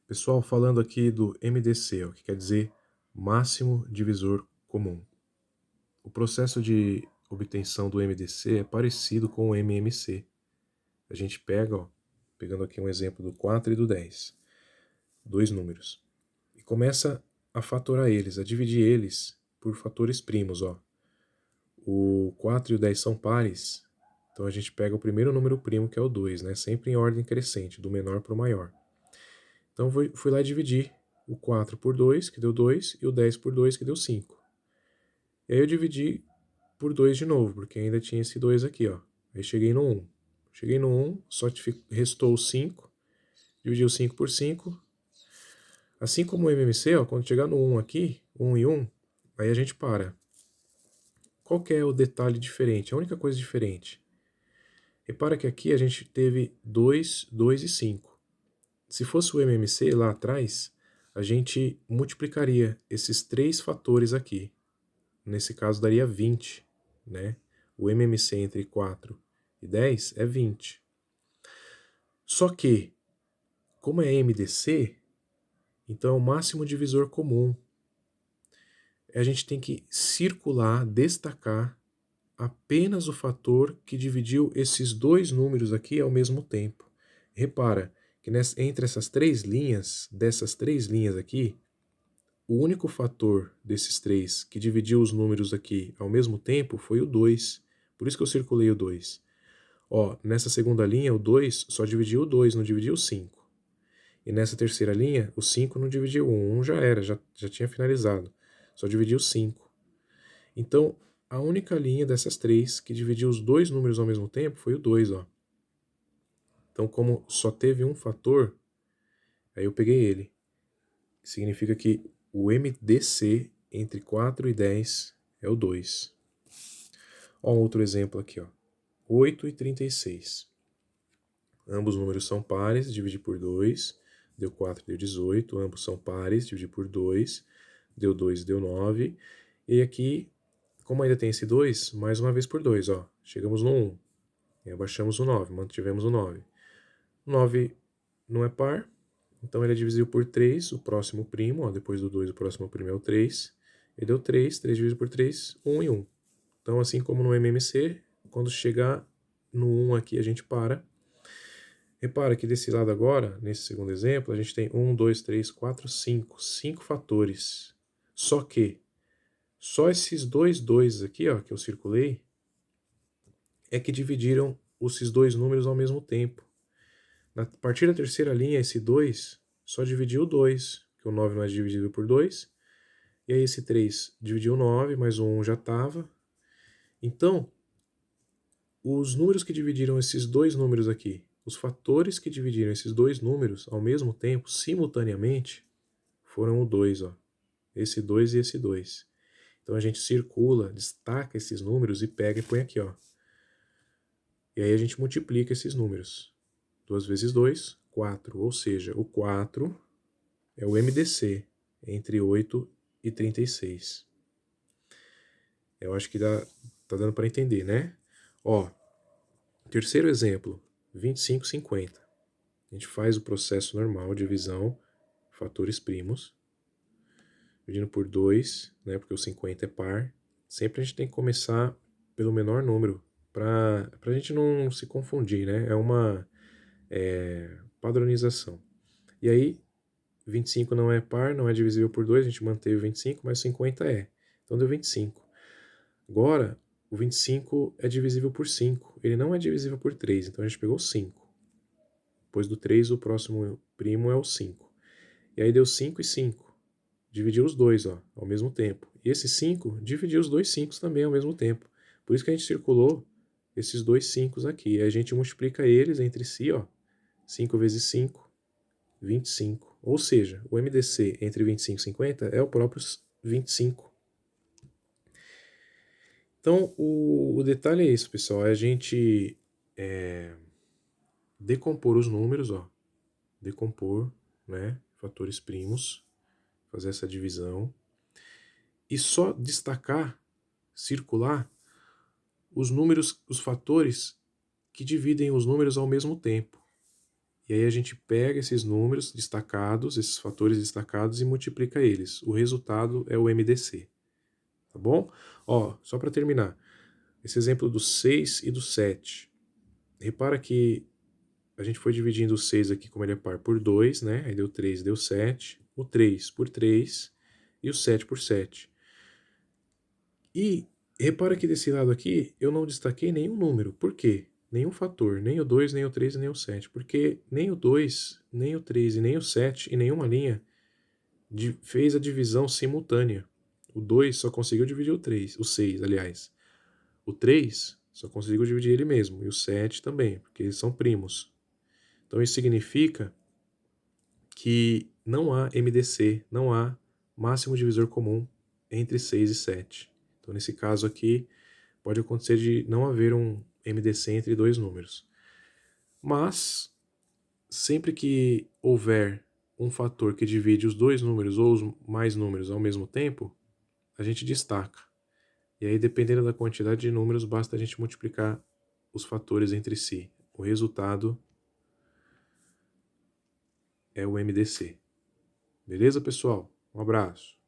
Pessoal, falando aqui do MDC, o que quer dizer máximo divisor comum. O processo de obtenção do MDC é parecido com o MMC. A gente pega, ó, pegando aqui um exemplo do 4 e do 10, dois números, e começa a fatorar eles, a dividir eles por fatores primos, ó. O 4 e o 10 são pares, então a gente pega o primeiro número primo, que é o 2, né? Sempre em ordem crescente, do menor para o maior. Então fui lá dividir o 4 por 2, que deu 2, e o 10 por 2, que deu 5. E aí eu dividi por 2 de novo, porque ainda tinha esse 2 aqui, ó. Aí cheguei no 1. Cheguei no 1, só restou o 5, dividi o 5 por 5. Assim como o MMC, ó, quando chegar no 1 aqui, 1 e 1, aí a gente para. Qual que é o detalhe diferente? A única coisa diferente. Repara que aqui a gente teve 2, 2 e 5. Se fosse o MMC lá atrás, a gente multiplicaria esses três fatores aqui. Nesse caso daria 20, né? O MMC entre 4 e 10 é 20. Só que, como é MDC, então é o máximo divisor comum. A gente tem que circular, destacar apenas o fator que dividiu esses dois números aqui ao mesmo tempo. Repara que entre essas três linhas, dessas três linhas aqui, o único fator desses três que dividiu os números aqui ao mesmo tempo foi o 2. Por isso que eu circulei o 2. Ó, nessa segunda linha, o 2 só dividiu o 2, não dividiu o 5. E nessa terceira linha, o 5 não dividiu o 1. 1 já era, já tinha finalizado. Só dividiu o 5. Então, a única linha dessas três que dividiu os dois números ao mesmo tempo foi o 2, ó. Então, como só teve um fator, aí eu peguei ele. Significa que o MDC entre 4 e 10 é o 2. Ó, um outro exemplo aqui, ó. 8 e 36. Ambos números são pares, dividi por 2, deu 4, deu 18. Ambos são pares, dividi por 2, deu 2, deu 9. E aqui, como ainda tem esse 2, mais uma vez por 2, ó. Chegamos no 1. E abaixamos o 9, mantivemos o 9. 9 não é par, então ele é divisível por 3, o próximo primo, ó, depois do 2 o próximo primo é o 3. Ele deu 3, 3 dividido por 3, 1 e 1. Então, assim como no MMC, quando chegar no 1 aqui, a gente para. Repara que desse lado agora, nesse segundo exemplo, a gente tem 1, 2, 3, 4, 5. 5 fatores. Só que, só esses dois 2 aqui, ó, que eu circulei, é que dividiram esses dois números ao mesmo tempo. A partir da terceira linha, esse 2 só dividiu o 2, que o 9 não é dividido por 2. E aí esse 3 dividiu o 9, mas o 1 já estava. Então, os números que dividiram esses dois números aqui, os fatores que dividiram esses dois números ao mesmo tempo, simultaneamente, foram o 2, ó. Esse 2 e esse 2. Então a gente circula, destaca esses números e pega e põe aqui, ó. E aí a gente multiplica esses números. 2 vezes 2, 4. Ou seja, o 4 é o MDC entre 8 e 36. Eu acho que tá dando para entender, né? Ó, terceiro exemplo, 25, 50. A gente faz o processo normal, divisão, fatores primos, dividindo por 2, né, porque o 50 é par. Sempre a gente tem que começar pelo menor número, para a gente não se confundir, né? É uma padronização. E aí, 25 não é par, não é divisível por 2, a gente manteve o 25, mas 50 é. Então deu 25. Agora, o 25 é divisível por 5. Ele não é divisível por 3, então a gente pegou 5. Depois do 3, o próximo primo é o 5. E aí deu 5 e 5. Dividiu os dois, ó, ao mesmo tempo. E esse 5 dividiu os dois 5 também ao mesmo tempo. Por isso que a gente circulou esses dois 5 aqui. E a gente multiplica eles entre si, ó. 5 vezes 5, 25. Ou seja, o MDC entre 25 e 50 é o próprio 25. Então, o detalhe é isso, pessoal. É a gente decompor os números, ó. Decompor, né? Fatores primos. Fazer essa divisão. E só destacar, circular, os números, os fatores que dividem os números ao mesmo tempo. E aí a gente pega esses números destacados, esses fatores destacados e multiplica eles. O resultado é o MDC, tá bom? Ó, só para terminar, esse exemplo do 6 e do 7. Repara que a gente foi dividindo o 6 aqui, como ele é par, por 2, né? Aí deu 3, deu 7. O 3 por 3 e o 7 por 7. E repara que desse lado aqui eu não destaquei nenhum número. Por quê? Nenhum fator, nem o 2, nem o 3 e nem o 7. Porque nem o 2, nem o 3 e nem o 7 em nenhuma linha fez a divisão simultânea. O 2 só conseguiu dividir o 3, o 6, aliás. O 3 só conseguiu dividir ele mesmo, e o 7 também, porque eles são primos. Então isso significa que não há MDC, não há máximo divisor comum entre 6 e 7. Então nesse caso aqui, pode acontecer de não haver um MDC entre dois números. Mas, sempre que houver um fator que divide os dois números ou os mais números ao mesmo tempo, a gente destaca. E aí, dependendo da quantidade de números, basta a gente multiplicar os fatores entre si. O resultado é o MDC. Beleza, pessoal? Um abraço.